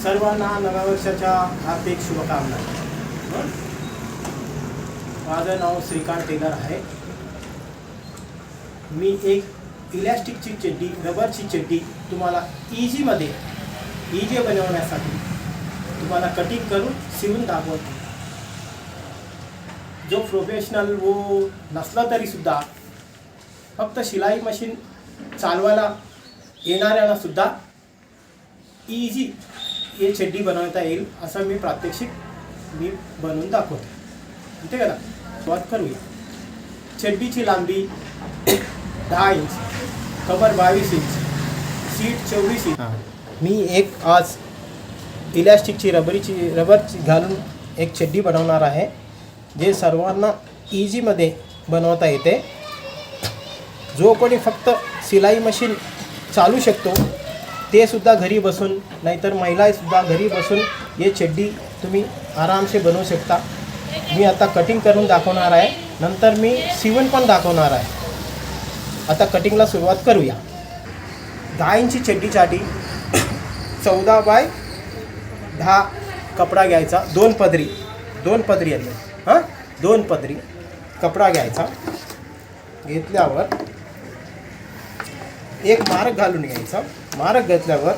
सर्वांना नव्या वर्षाच्या हार्दिक शुभकामना. माझं नाव श्रीकांत टेलर आहे. मी एक इलॅस्टिकची चड्डी, रबरची चड्डी तुम्हाला इजी बनवण्यासाठी तुम्हाला कटिंग करून शिवून दाखवतो. जो प्रोफेशनल वो नसला तरीसुद्धा फक्त शिलाई मशीन चालवायला येणाऱ्यांना सुद्धा इजी ये चड्डी बनवता येईल असं मी प्रात्यक्षिक बनवून दाखवतो. ठीक आहे ना. सुरुवात करूया. चड्डीची लांबी 10 इंच, कमर 22 इंच, सीट 24 इंच. मी एक आज इलॅस्टिकची रबरची घालून एक चड्डी बनवणार आहे, जे सर्वांना इजीमध्ये बनवता येते. जो कोणी फक्त शिलाई मशीन चालू शकतो ते सुद्धा घरी बसून, नाहीतर महिलासुद्धा घरी बसून ये चड्डी तुम्ही आरामसे बनवू शकता. मी आता कटिंग करून दाखवणार आहे, नंतर मी शिवण पण दाखवणार आहे. आता कटिंगला सुरुवात करूया. 10 इंची चड्डीसाठी 14 बाय 10 कपडा घ्यायचा. दोन पदरी आले. दोन पदरी कपडा घ्यायचा. घेतल्यावर एक मार्क घालून घ्यायचा. मार्क घेतल्यावर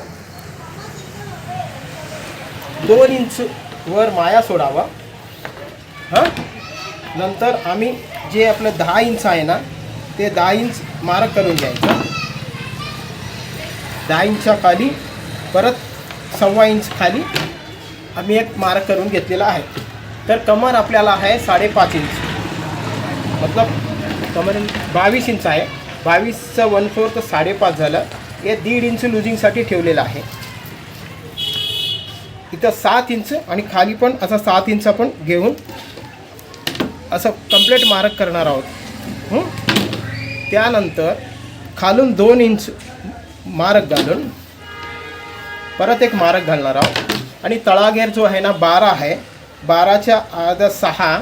2 इंच वर माया सोडावा. नंतर आम्ही जे आपलं 10 इंच आहे ना, ते 10 इंच मार्क करून घ्यायचं. 10 इंचच्या खाली परत 1.25 इंच खाली आम्ही एक मार्क करून घेतलेला आहे. तर कमर आपल्याला आहे 5.5 इंच, मतलब कमर 22 इंच आहे. 22चं 1/4 तर 5.5 झालं. हे 1.5 इंच लुजिंगसाठी ठेवलेलं आहे. इथं 7 इंच आणि खाली पण असं 7 इंच आपण घेऊन असं कंप्लीट मार्क करणार आहोत. त्यानंतर खालून 2 इंच मार्क घालून परत एक मार्क घालणार आहोत. आणि तळागेर जो आहे ना 12 आहे, 12च्या अर्धा 6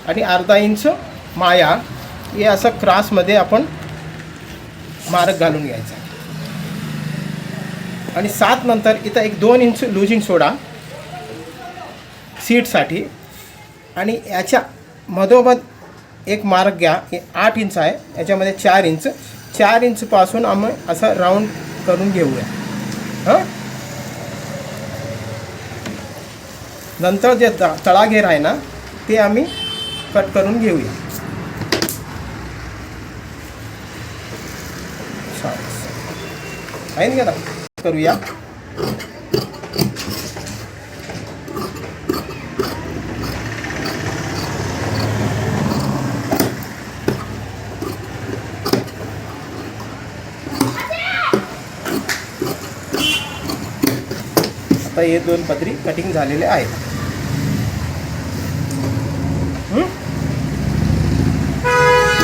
आणि अर्धा इंच माया हे असं क्रॉसमध्ये आपण मार्क घालून घ्यायचा. आणि 7 नंतर इथं एक 2 इंच लुजिंग सोडा सीटसाठी. आणि याच्या मधोमध एक मार्क घ्या. हे 8 इंच आहे, याच्यामध्ये 4 इंचपासून आम्ही असं राऊंड करून घेऊया. नंतर जे तळाघेर आहे ना, ते आम्ही कट करून घेऊया. आहे ना, करूया. आता हे 2 पदरी कटिंग झालेले आहेत.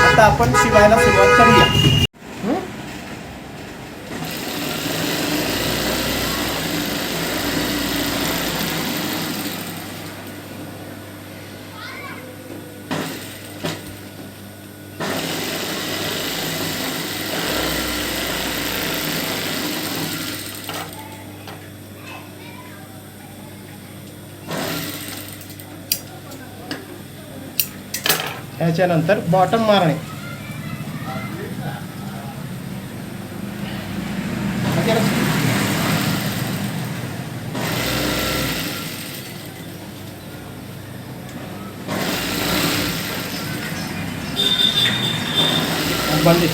आता आपण शिवायला सुरुवात करूया. याच्यानंतर बॉटम मारणे. बंदी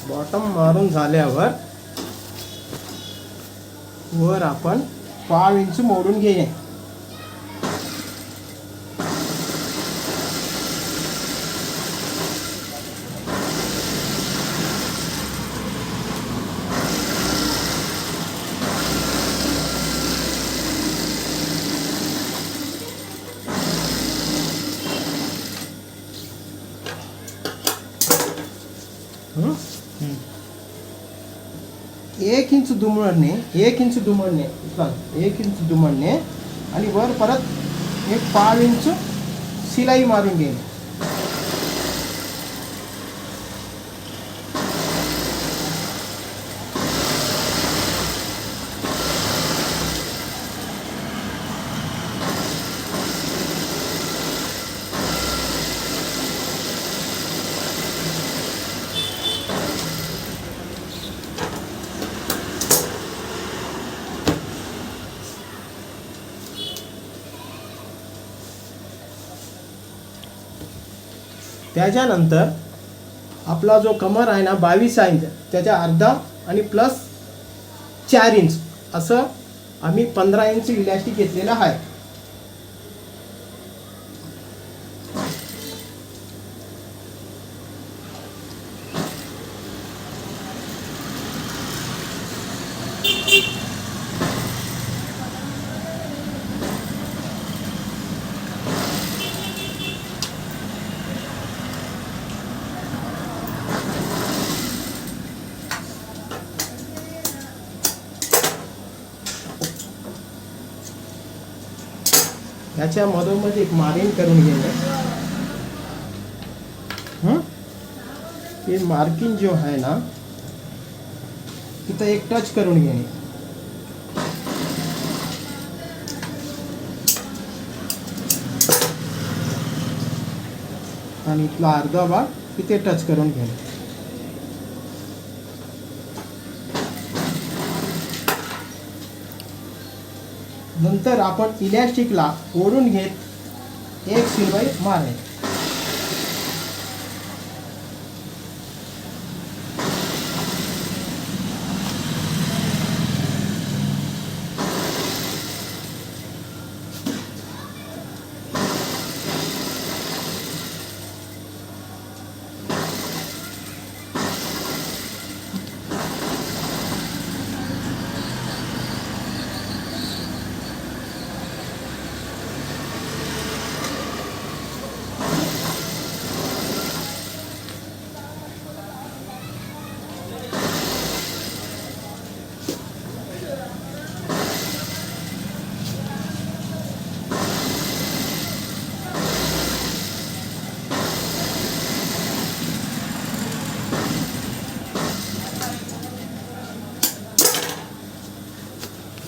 बॉटम मारून झाल्यावर वर आपण 5 इंच मोडून घेऊया. हं? 1 इंच दुमडणे 1 इंच दुमडणे 1 इंच दुमडणे आणि वर परत एक 5 इंच शिलाई मारून घेणे. त्याच्यानंतर आपला जो कमर आहे ना 22 इंच, त्याच्या अर्धा आणि प्लस 4 इंच असं आम्ही 15 इंच इलॅस्टिक घेतलेलं आहे. याच्या मधोमध एक मार्किंग करून घेणे. हे मार्किंग जो आहे ना तिथं एक टच करून घेणे आणि इथला अर्धा भाग तिथे टच करून घेणे. नंतर आपण इलॅस्टिकला ओढून घेत एक शिलाई मारणे.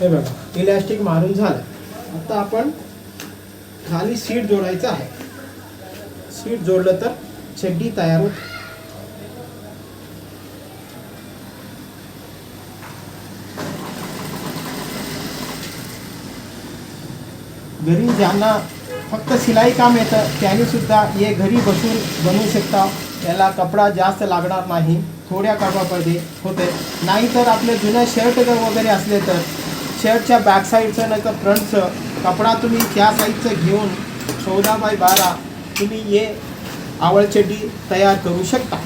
हे बघा इलॅस्टिक मारून झालं. आता आपण खाली सीट जोडायचं आहे. सीट जोडलं तर चड्डी तयार होते. घरी ज्यांना फक्त शिलाई काम येतं त्यांनी सुद्धा हे घरी बसून बनवू शकता. याला कपडा जास्त लागणार नाही, थोड्या कपड्यामध्ये होते. नाहीतर आपले जुने शर्ट जर वगैरे असले तर शर्टच्या बॅक साईडचं नाही तर फ्रंटचं कपडा तुम्ही त्या साईडचं घेऊन 14x12 तुम्ही हे आवळ चड्डी तयार करू शकता.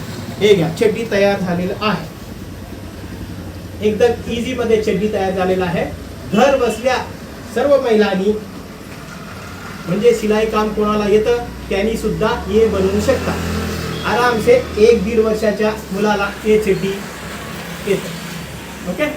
हे घ्या, चड्डी तयार झालेलं आहे. एकदम इझीमध्ये चड्डी तयार झालेला आहे. घर बसल्या सर्व महिलांनी म्हणजे शिलाई काम कोणाला येतं त्यांनी सुद्धा हे बनवू शकता. आराम से 1-1.5 वर्षाच्या मुलाला हे चड्डी येतं. ओके.